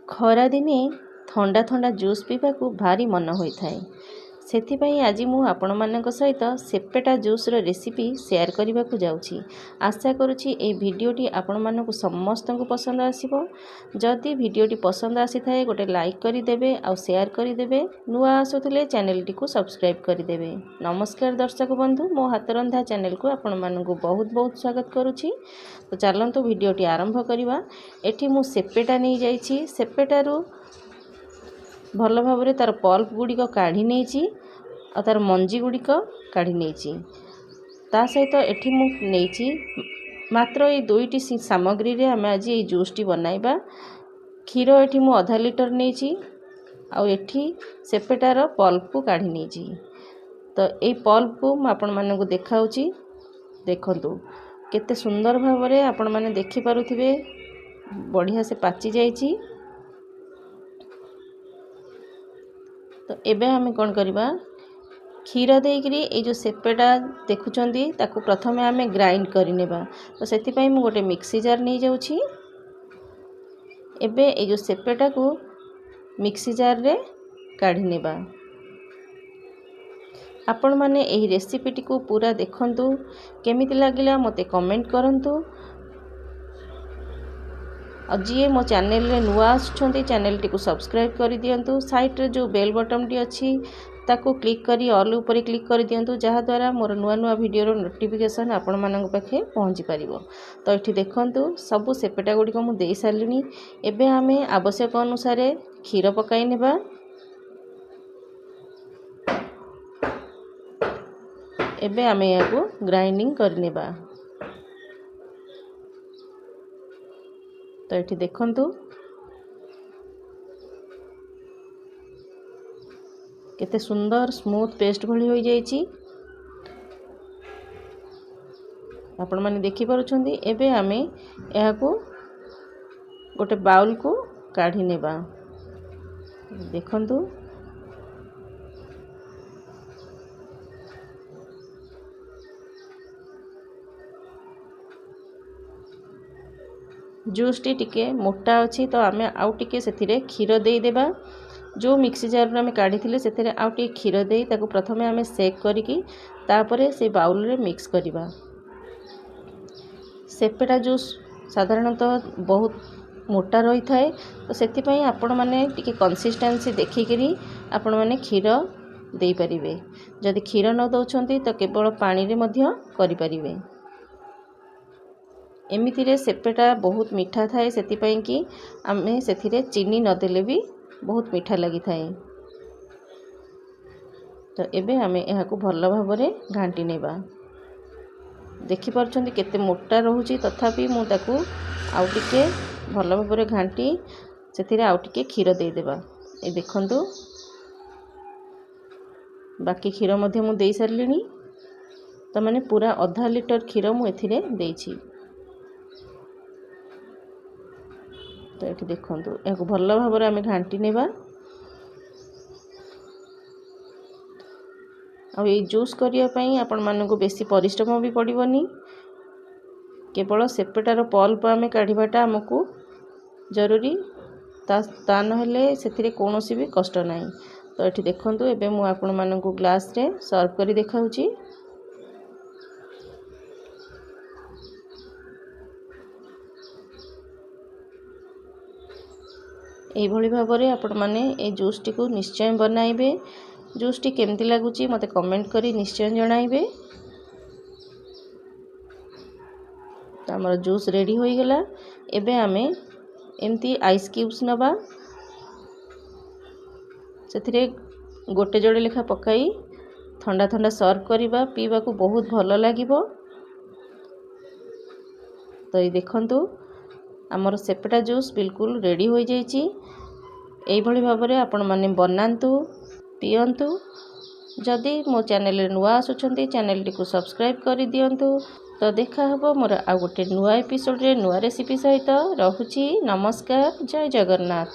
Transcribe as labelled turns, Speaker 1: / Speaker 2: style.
Speaker 1: खरा दिने थंडा थंडा जूस पीवाकू भारी मन होता है। सेथिपाई आज मु आपण मानक सहित सेपेटा जूस रो रेसिपी शेयर करने को जाऊँगी। आशा करुँची ए भिडियोटी आपण मानक समस्त को पसंद आसीबो। जदि भिडियोटी पसंद आसी थाए गोटे लाइक करदेवे आ शेयर करदेवे। नुआ आसुले चैनल टी को सब्सक्राइब करदेवे। नमस्कार दर्शक बंधु, मो हाथ रंधा चैनल को आपण मानक बहुत बहुत स्वागत करुँची। तो चलतु भिडियोटी आरंभ करवा। एठी मु सेपेटा नहीं जाइछि। सेपेटारू भल भाव तार पल्प गुड़िक काढ़ी नहीं और तार मंजी गुड़िक काढ़ी नहीं। ता सहित एठी मु नहीं मात्र ये दुईटी सामग्री रे आम आज ये जूस टी बनाइबा। क्षीर एठी मु आधा लिटर नहीं और एठी सेपेटार पल्प को काढ़ी नहीं। तो ये पल्प को मु आपण मानकु देखाउची। देखंतु केते सुंदर भाव रे आपण माने देखि पारुथिबे, बढ़िया से पाची जाइची। तो एबे हमें कौन करवा, क्षीर देकरी ये जो सेपेटा देखुचंदी ताकू प्रथमे हमें ग्राइंड करिनेबा। तो सेति पई मु गोटे मिक्सी जार नहीं जाउछी। एबे ये जो सेपेटा को मिक्सी जार रे काढ़ी नेबा। आपण माने एही रेसिपी टी को पूरा देखंतु, केमिति लागिला मते कमेंट करंतु। और जी मो चैनल रे नुआ आछुंती चैनल टी को सब्सक्राइब कर दियंतु। साइड रे जो बेल बटन टी अछि ताको क्लिक करी ऑल ऊपर क्लिक कर दियंतु, जहा द्वारा मोर नुआ नुआ वीडियो रो नोटिफिकेशन आपण मानक पाखे पहुंची परिबो। तो एठी देखंतु सब सेपेटा गुडी को मु देई सारलिनी। एबे हमें आवश्यक अनुसार क्षीर पकाई नेबा। एबे हमें याको ग्राइंडिंग कर नेबा। तो ये देखंतु केते सुंदर स्मूथ पेस्ट भली हो जाइची। आपण माने देखि पारुछंदी। एबे आमे एहा को गोटे बाउल को काढ़ी नेबा। देखंतु जूस टी टिके मोटा अच्छी, तो आम आउ टिके सेथिरे क्षीर दे देबा। जो मिक्सी जार में काढ़ी थिले सेथिरे आउ टिके क्षीर दे ताको प्रथमे आम सेक करिकी तापरे से बाउल रे मिक्स करिबा। सेपेटा जूस साधारणतः बहुत मोटा रही थाए, तो सेति पई आपण माने टिके कंसिस्टेंसी देखिकरी आपण माने क्षीर दे परिबे। जदि क्षीर न दउछंती तो केवल पानी रे मध्य करि परिबे। एमिति रे सेपेटा बहुत मीठा थाए, सेति पई कि आमे सेथिरे चीनी न देले भी बहुत मीठा लगी थाए। तो एबे आमे एहा को भल भाव रे घांटी नेबा। देखि परछंती केते मोटा रहूची, तथापि मु ताकू आउ टिके भल भाव रे घांटी सेथिरे आउ टिके क्षीर दे देबा। ए देखंतु बाकी क्षीर मध्ये मु देई सारलिनी। तो माने पूरा आधा लिटर क्षीर मु एथिरे देइछि। तो ये देखंतु या भल भाव रे आमे घांटी नेबा। आ ये जूस करिया पई आपण मानकु बेसी परिश्रम भी पड़िबनी। केवल सेपेटार पल्प आमे काढ़ीबाटा हमकु जरूरी, ता नहेले सेथिरे कोनोसी भी कष्ट नाही। तो ये देखंतु एबे मु आपण मानकु ग्लास रे सर्व करी देखाउची। एभली भाव में आपण माने ए जूस टी को निश्चय बनाइबे। जूस टी केमती लागुची मते कमेंट करी निश्चय जणाइबे। तो हमर जूस रेडी होई गेला। एबे आमे एमती आइस क्यूब्स नबा, सेथिरे गोटे जोड़े लेखा पकाई ठंडा ठंडा सर्व करिबा। पीबा को बहुत भल लागिबो। तो ये देखंतु आमर सेपेटा जूस बिल्कुल रेडी हो जाइची। एई भली भाव में आपण माने बनांतु, पियंतु। जदि मो चैनल रे नुआ आसुछंती चैनल टी को सब्सक्राइब कर दियंतु। तो देखा हबो मोर आ गोटे नुआ एपिसोड रे नुआ रेसिपी सहित। रहुची नमस्कार, जय जगन्नाथ।